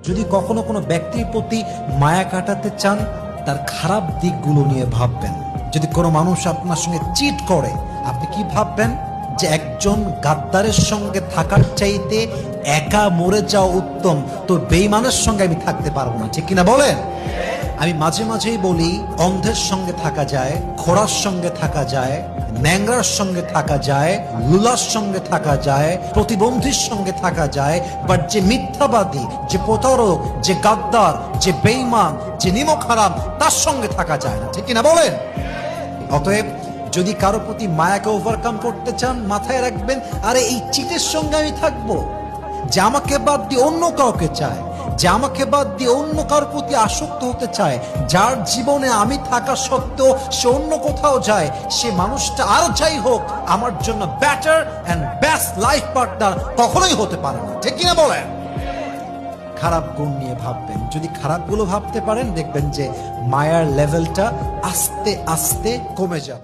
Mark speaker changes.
Speaker 1: যদি কখনো কোনো ব্যক্তির প্রতি মায়া কাটাতে চান, তার খারাপ দিকগুলো নিয়ে ভাববেন। যদি কোনো মানুষ আপনার সঙ্গে চিট করে, আপনি কি ভাববেন? যে একজন গাদ্দারের সঙ্গে থাকার চাইতে একা মরে যাওয়া উত্তম, তো বেঈমানের সঙ্গে আমি থাকতে পারবো না, ঠিক কিনা বলেন? আমি মাঝে মাঝেই বলি, অন্ধের সঙ্গে থাকা যায়, খোড়ার সঙ্গে থাকা যায়, ন্যাংরার সঙ্গে থাকা যায়, লুলার সঙ্গে থাকা যায়, প্রতিবন্ধীর সঙ্গে থাকা যায়, বাট যে মিথ্যাবাদী, যে প্রতারক, যে গাদ্দার, যে বেঈমান, যে নিমক হারাম, তার সঙ্গে থাকা যায় না, ঠিক কিনা বলেন? অতএব যদি কারো প্রতি মায়াকে ওভারকাম করতে চান, মাথায় রাখবেন, আরে এই চিটের সঙ্গে আমি থাকবো, যে আমাকে বাদ দিয়ে অন্য কাউকে চায়, যে আমাকে বাদ দিয়ে অন্য কারোর প্রতি আসক্ত হতে চায়, যার জীবনে আমি থাকা সত্ত্বেও সে অন্য কোথাও যায়, সে মানুষটা আর যাই হোক আমার জন্য better and best life partner কখনোই হতে পারে না, ঠিক কিনা বলেন? খারাপ গুণ নিয়ে ভাববেন। যদি খারাপগুলো ভাবতে পারেন, দেখবেন যে মায়ার লেভেলটা আস্তে আস্তে কমে যাবে।